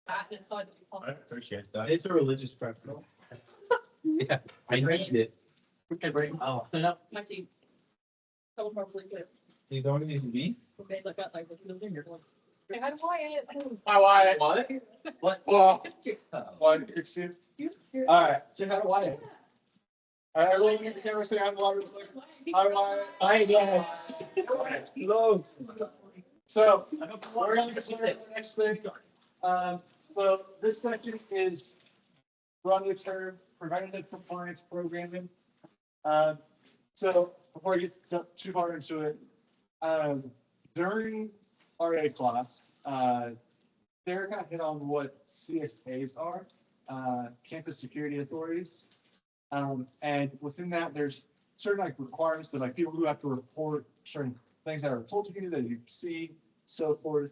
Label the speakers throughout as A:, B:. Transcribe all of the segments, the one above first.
A: I appreciate that.
B: It's a religious preference.
A: Yeah, I need it.
B: Okay, break. Oh.
C: My team. Told probably good.
B: You don't need to be?
C: They look up like the finger going. How do I?
B: Hi, Wyatt. What? Well, one, it's two. All right.
C: So how do I?
B: Everyone look at the camera, say I'm Wyatt. Hi, Wyatt. Hi, guys. Hello. So, we're going to get started with the next thing. So this section is run the term preventative compliance programming. So before I get too far into it, during RA class, Sarah kind of hit on what CSAs are, campus security authorities. And within that, there's certain like requirements that like people who have to report certain things that are told to you that you see, so forth.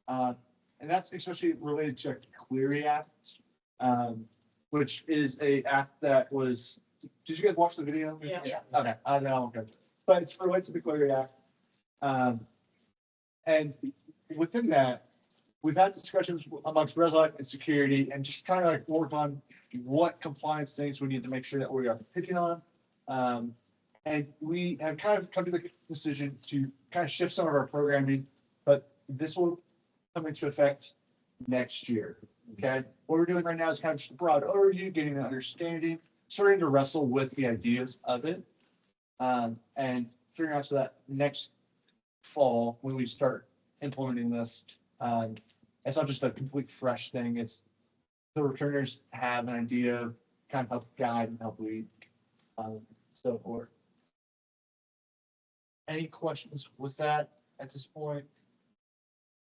B: And that's especially related to Clery Act, which is a act that was, did you guys watch the video?
C: Yeah.
B: Okay, I know, okay. But it's related to the Clery Act. And within that, we've had discussions amongst Resolute and security and just trying to like work on what compliance things we need to make sure that we are picking on. And we have kind of come to the decision to kind of shift some of our programming, but this will come into effect next year. Okay. What we're doing right now is kind of just a broad overview, getting an understanding, starting to wrestle with the ideas of it. And figuring out so that next fall, when we start implementing this, it's not just a complete fresh thing. It's the returners have an idea, kind of help guide and help lead, so forth. Any questions with that at this point?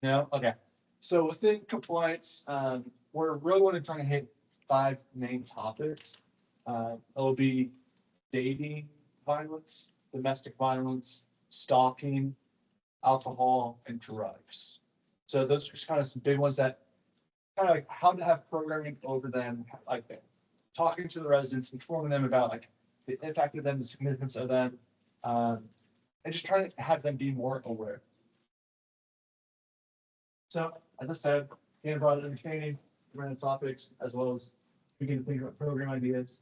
B: No? Okay. So within compliance, we're really want to try to hit 5 main topics. It'll be dating violence, domestic violence, stalking, alcohol, and drugs. So those are kind of some big ones that kind of like how to have programming over them, like talking to the residents, informing them about like the impact of them, the significance of them, and just trying to have them be more aware. So as I said, gain broad understanding, random topics, as well as begin to think about program ideas.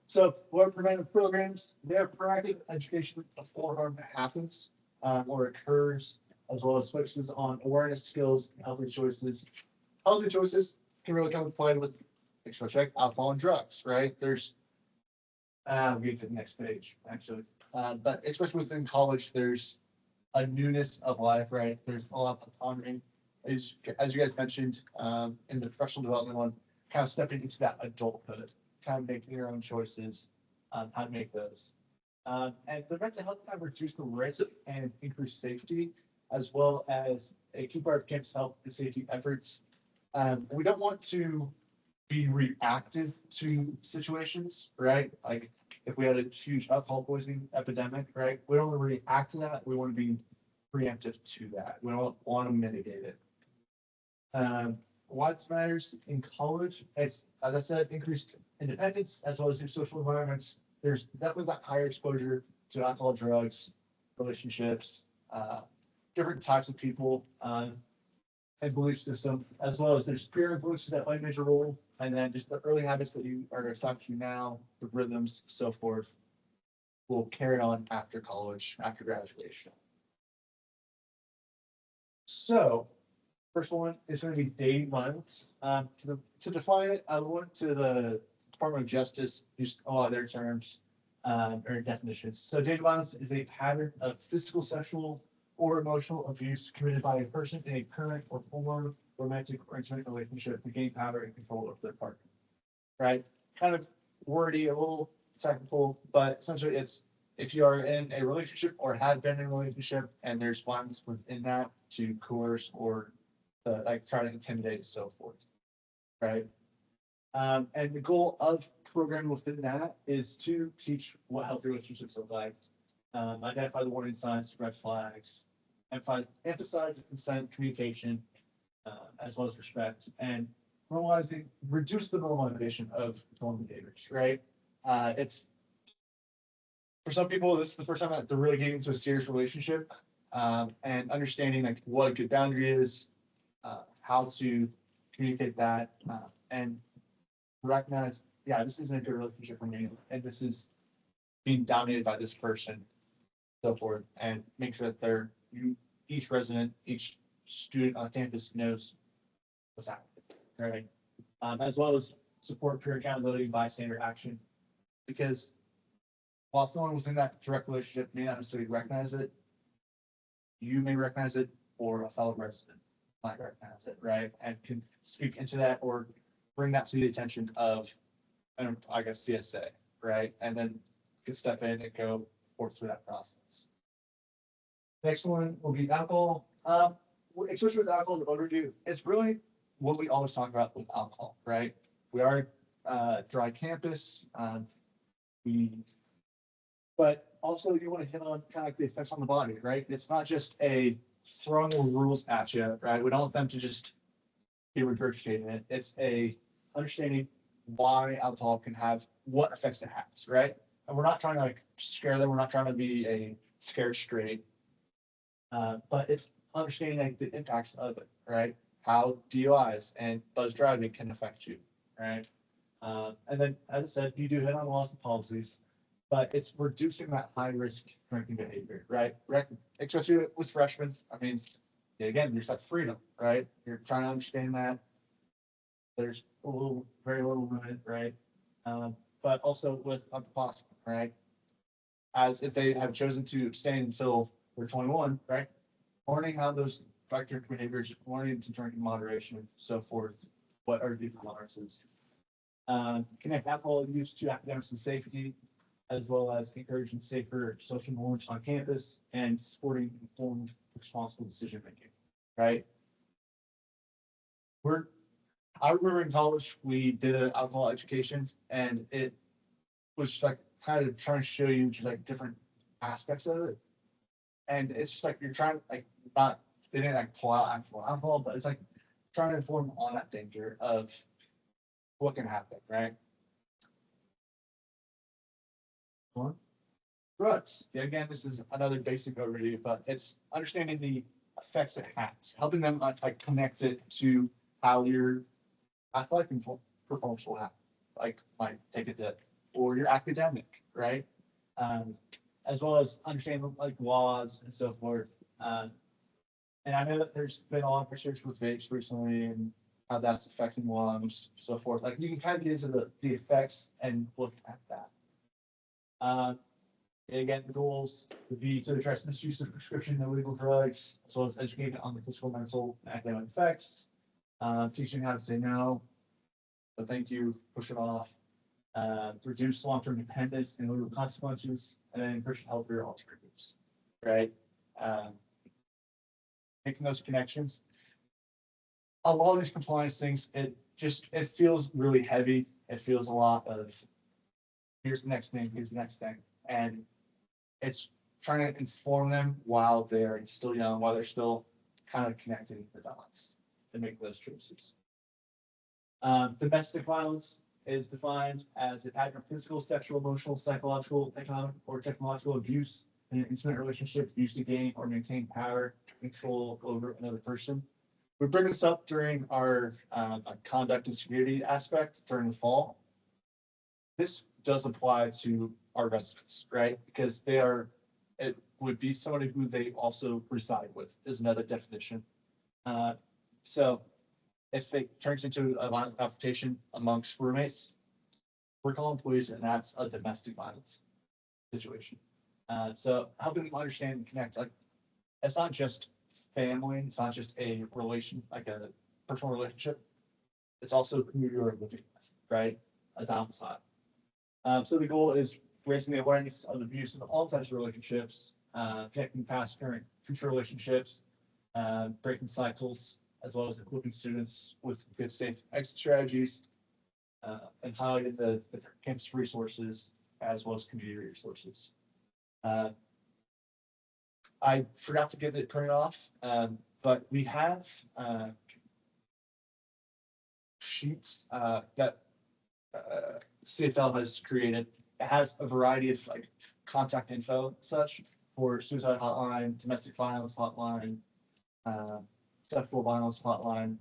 B: So what are preventive programs? They're proactive education before harm happens or occurs, as well as switches on awareness skills and healthy choices. Healthy choices can really come into play with alcohol and drugs, right? There's, we'll get to the next page, actually. But especially within college, there's a newness of life, right? There's a lot of autonomy. As you guys mentioned, in the professional development one, kind of stepping into that adulthood, kind of making your own choices, how to make those. And the mental health kind of reduce the risk and increase safety, as well as a key part of campus health and safety efforts. We don't want to be reactive to situations, right? Like if we had a huge alcohol poisoning epidemic, right? We don't want to react to that. We want to be preemptive to that. We don't want to mitigate it. Why this matters in college, it's, as I said, increased independence as well as new social environments. There's definitely that higher exposure to alcohol, drugs, relationships, different types of people, and belief systems, as well as there's peer influences that play a major role, and then just the early habits that you are assigned to now, the rhythms, so forth, will carry on after college, after graduation. So, first one is going to be dating violence. To define it, I went to the Department of Justice, used a lot of their terms or definitions. So dating violence is a pattern of physical, sexual, or emotional abuse committed by a person in a current or former romantic or intimate relationship to gain power and control over their partner. Right? Kind of wordy, a little technical, but essentially it's if you are in a relationship or have been in a relationship and there's violence within that to coerce or like try to intimidate and so forth. Right? And the goal of programming within that is to teach what healthy relationships look like, identify the warning signs, red flags, emphasize the consent, communication, as well as respect, and normalizing, reduce the normalization of normal behaviors, right? It's, for some people, this is the first time that they're really getting into a serious relationship, and understanding like what a good boundary is, how to communicate that, and recognize, yeah, this isn't a good relationship for me, and this is being dominated by this person, so forth, and make sure that each resident, each student on campus knows what's happening, right? As well as support peer accountability, bystander action, because while someone within that direct relationship may not necessarily recognize it, you may recognize it, or a fellow resident might recognize it, right? And can speak into that or bring that to the attention of, I guess, CSA, right? And then can step in and go forth through that process. Next one will be alcohol. Especially with alcohol and overdue, it's really what we always talk about with alcohol, right? We are dry campus. But also you want to hit on kind of like the effects on the body, right? It's not just a throwing the rules at you, right? We don't want them to just be regurgitating it. It's a understanding why alcohol can have what effects it has, right? And we're not trying to like scare them. We're not trying to be a scared straight. But it's understanding like the impacts of it, right? How DUIs and buzz driving can affect you, right? And then, as I said, you do hit on laws and policies, but it's reducing that high risk drinking behavior, right? Especially with freshmen. I mean, again, there's that freedom, right? You're trying to understand that there's very little limit, right? But also with upperclassmen, right? As if they have chosen to abstain until they're 21, right? Learning how those drinking behaviors, learning to drink in moderation, and so forth. What are different tolerances? Connect alcohol use to academics and safety, as well as encouraging safer social norms on campus and supporting informed, responsible decision making. Right? I remember in college we did an alcohol education, and it was just like kind of trying to show you just like different aspects of it. And it's just like you're trying like not they didn't like pull out actual alcohol, but it's like trying to inform on that danger of what can happen, right? One. Drugs. Yeah, again, this is another basic overview, but it's understanding the effects it has, helping them like connect it to how your athletic performance will happen, like might take a dip, or your academic, right? As well as understanding like laws and so forth. And I know that there's been a lot of research with vapes recently and how that's affecting lungs, so forth. Like you can kind of get into the effects and look at that. And again, the goals would be to address misuse of prescription and illegal drugs, as well as educating on the physical, mental, and academic effects, teaching how to say no, so thank you, push it off, reduce long-term dependence and illegal consequences, and then encourage healthier alternatives, right? Making those connections. A lot of these compliance things, it feels really heavy. It feels a lot of here's the next thing, here's the next thing. And it's trying to inform them while they're still young, while they're still kind of connecting the dots and make those choices. Domestic violence is defined as a pattern of physical, sexual, emotional, psychological, economic, or technological abuse in an intimate relationship used to gain or maintain power, control over another person. We bring this up during our conduct and security aspect during the fall. This does apply to our residents, right? Because it would be somebody who they also reside with is another definition. So if it turns into a violent confrontation amongst roommates, we're calling police, and that's a domestic violence situation. So helping them understand and connect, like it's not just family, it's not just a relation, like a personal relationship. It's also who you're living with, right? A domicile. So the goal is raising the awareness of abuse in all types of relationships, connecting past, current, future relationships, breaking cycles, as well as equipping students with good, safe exit strategies, and highlighting the campus resources as well as community resources. I forgot to get it printed off, but we have sheets that CFL has created. It has a variety of like contact info and such for suicide hotline, domestic violence hotline, sexual violence hotline.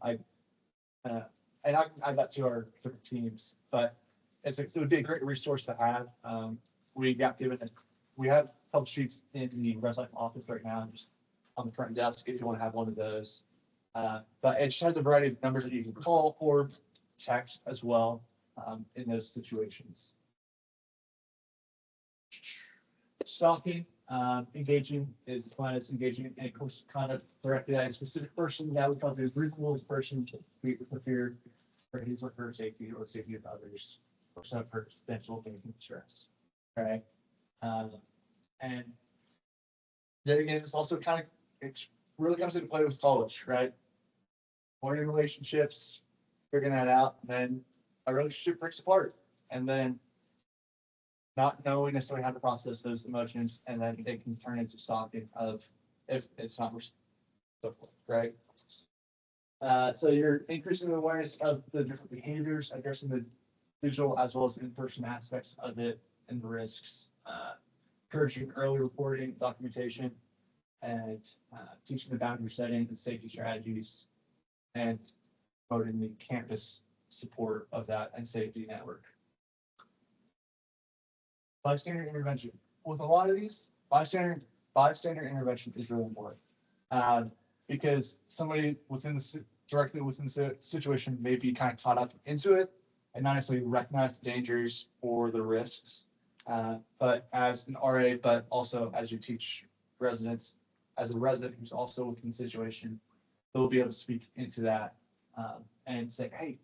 B: And I can add that to our different teams, but it would be a great resource to have. We got given, we have help sheets in the res life office right now, just on the front desk if you want to have one of those. But it just has a variety of numbers that you can call or text as well, in those situations. Stalking, engaging is defined as engaging in a course of conduct directed at a specific person. That would cause a reasonable person to be with fear for his or her safety or safety of others, or some for potential danger and stress. Right? And then again, it's also kind of, it really comes into play with college, right? Forming relationships, figuring that out, and then a relationship breaks apart, and then not knowing necessarily how to process those emotions, and then it can turn into stalking of if it's not reciprocal, right? So you're increasing the awareness of the different behaviors, addressing the digital as well as in-person aspects of it and the risks, encouraging early reporting, documentation, and teaching the boundary setting and safety strategies, and promoting the campus support of that and safety network. Bystander intervention. With a lot of these, bystander intervention is really important. Because somebody directly within the situation may be kind of caught up into it and not necessarily recognize the dangers or the risks. But as an RA, but also as you teach residents, as a resident who's also within the situation, they'll be able to speak into that and say, hey,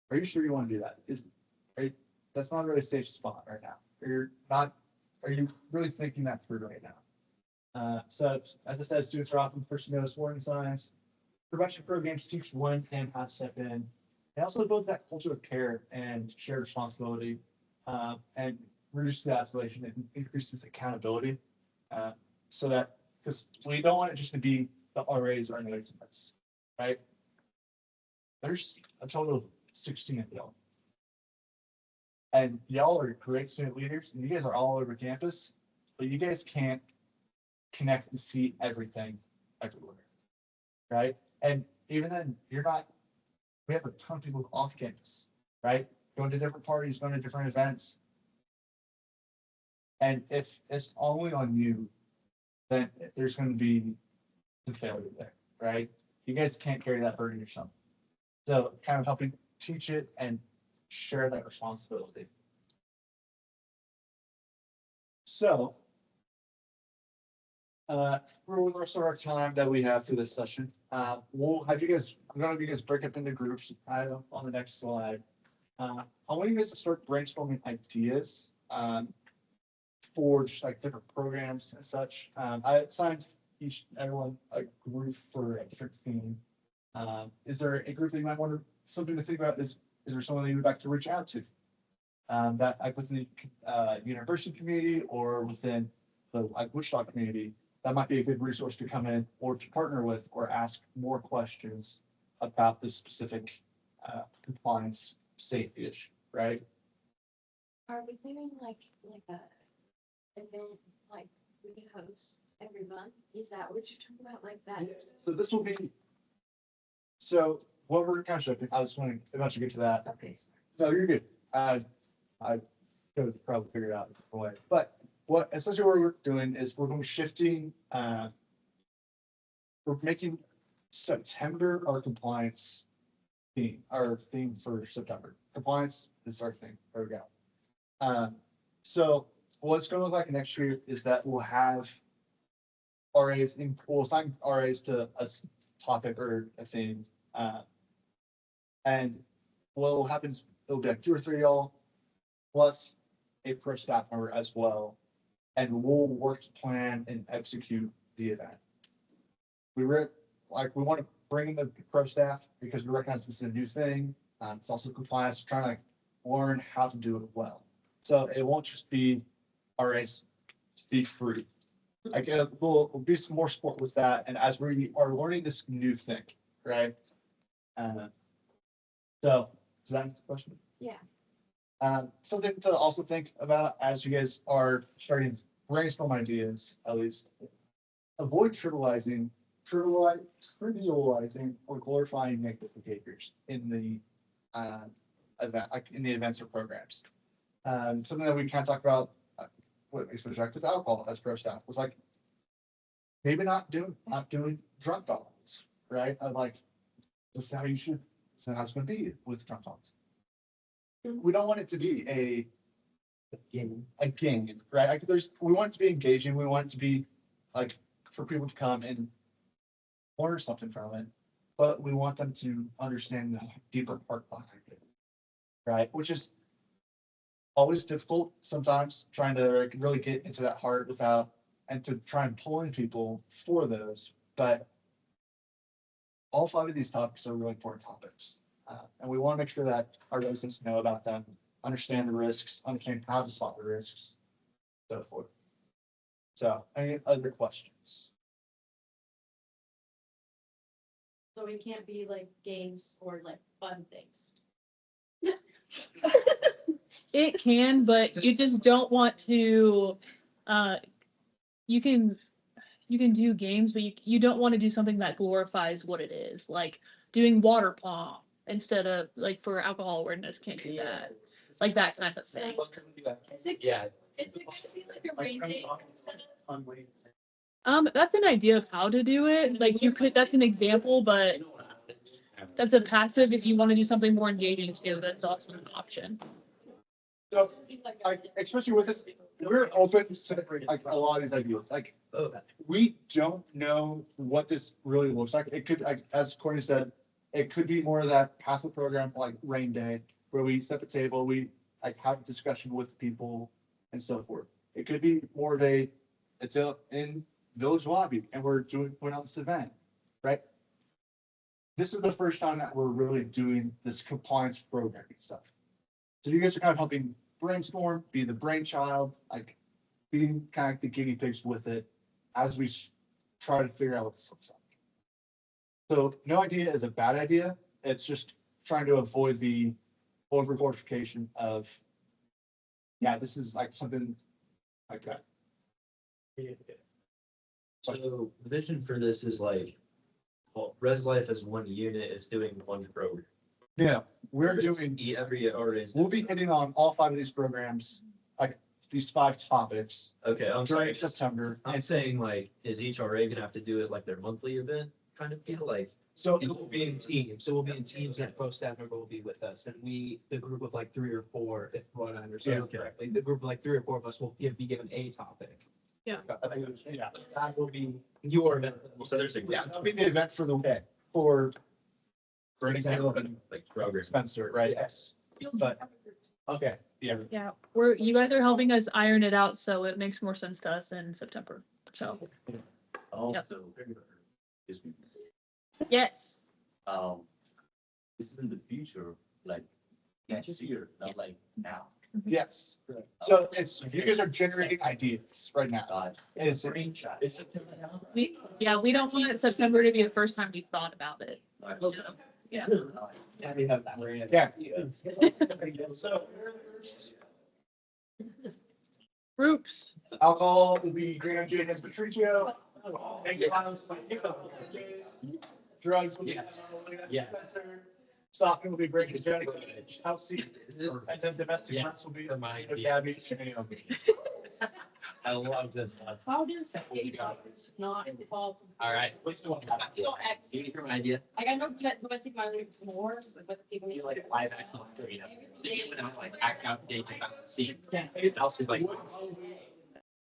B: are you sure you want to do that? That's not really a safe spot right now. Are you really thinking that through right now? So as I said, students are often the first to notice warning signs. Prevention programs teach when and how to step in. They also build that culture of care and shared responsibility, and reduces the isolation and increases accountability. So that, because we don't want it just to be the RAs or any experts, right? There's a total of 16 of y'all. And y'all are great student leaders, and you guys are all over campus, but you guys can't connect and see everything everywhere, right? And even then, we have a ton of people off campus, right? Going to different parties, going to different events. And if it's only on you, then there's going to be some failure there, right? You guys can't carry that burden yourself. So kind of helping teach it and share that responsibility. So, for the rest of our time that we have for this session, we'll have you guys, I'm going to have you guys break up into groups on the next slide. I want you guys to start brainstorming ideas for just like different programs and such. I assigned everyone a group for a different theme. Is there a group that you might want something to think about? Is there someone that you would like to reach out to? That like within the university community or within the like Wichita community, that might be a good resource to come in or to partner with or ask more questions about the specific compliance safety issue, right?
D: Are we doing like a event like we host every month? Is that what you're talking about, like that?
B: So this will be, so what we're kind of shifting, I just want to eventually get to that.
D: Okay.
B: No, you're good. I could have probably figured it out a different way, but what essentially what we're doing is we're going to be shifting, we're making September our compliance theme, our theme for September. Compliance is our thing. There we go. So what's going to look like next year is that we'll have RAs, we'll assign RAs to a topic or a theme. And what will happen is it'll be like 2 or 3 y'all plus a pro staff member as well. And we'll work to plan and execute the event. We want to bring in the pro staff because we recognize this is a new thing. It's also compliance, trying to like learn how to do it well. So it won't just be RAs be free. Like will be some more support with that. And as we are learning this new thing, right? So does that answer the question?
D: Yeah.
B: Something to also think about as you guys are starting to brainstorm ideas, at least avoid trivializing trivializing or glorifying negative behaviors in the event, like in the events or programs. Something that we kind of talked about, what makes me with alcohol as pro staff was like, maybe not doing drunk dogs, right? Of like, this is how you should, this is how it's going to be with drunk dogs. We don't want it to be a game, right? Like we want it to be engaging. We want it to be like for people to come and learn something from it, but we want them to understand the deeper part behind it, right? Which is always difficult sometimes, trying to like really get into that heart without, and to try and pull in people for those. But all 5 of these topics are really important topics. And we want to make sure that our residents know about them, understand the risks, understand how to spot the risks, so forth. So, any other questions?
C: So it can't be like games or like fun things.
E: It can, but you just don't want to, you can do games, but you don't want to do something that glorifies what it is, like doing water pong instead of, like, for alcohol awareness, can't do that. Like that kind of thing.
C: Is it,
A: Yeah.
C: is it gonna be like a rain day instead of?
E: That's an idea of how to do it. Like you could, that's an example, but that's a passive. If you want to do something more engaging too, that's also an option.
B: So, like, especially with this, we're open to like a lot of these ideas. Like, we don't know what this really looks like. It could, like, as Courtney said, it could be more of that passive program like Rain Day, where we set a table, we like have a discussion with people and so forth. It could be more of it's in Village Lobby and we're putting on this event, right? This is the first time that we're really doing this compliance programming stuff. So you guys are kind of helping brainstorm, be the brainchild, like being kind of like the guinea pigs with it as we try to figure out what this looks like. So no idea is a bad idea. It's just trying to avoid the over-glorification of, yeah, this is like something like that.
A: So the vision for this is like, well, Res Life as one unit is doing one program.
B: Yeah, we're
A: It's
B: doing,
A: every already.
B: we'll be hitting on all 5 of these programs, like these 5 topics
A: Okay, I'm
B: during
A: sorry.
B: September.
A: I'm saying like, is each RA gonna have to do it like their monthly event kind of deal? Like,
B: So
F: It will be in teams, so we'll be in teams and pro staff member will be with us, and the group of like 3 or 4, if what I understand
A: Okay.
F: correctly, the group of like 3 or 4 of us will be given a topic.
E: Yeah.
B: yeah,
F: That will be your event.
A: so there's a.
B: yeah, that'll be the event for the, for Brandon Caleb and
A: Like program.
B: Spencer, right?
F: Yes.
B: But,
F: Okay.
B: yeah,
E: Yeah, you guys are helping us iron it out, so it makes more sense to us in September. So,
G: Also, excuse me,
E: yes.
G: this is in the future, like next year, not like now.
B: yes. So it's, you guys are generating ideas right now.
G: God,
B: Is,
E: We don't want September to be the first time we thought about it. Yeah.
F: Yeah, we have that. We're in it.
B: yeah. So
E: Groups.
B: alcohol will be Green MJ and Patricio. Drugs will be.
F: Yeah.
B: Stocking will be Brandon Johnny, House Seat, and then domestic
F: Yeah.
B: rents will be.
F: For my
B: Gabby, and Naomi.
F: I love this stuff.
C: How does it's not involved?
F: All right.
C: You don't act,
F: You hear my idea?
C: like I know domestic violence more, but people need
F: You like
C: like.
F: live action, you know, so you would have like act out, date, about scene. It also is like.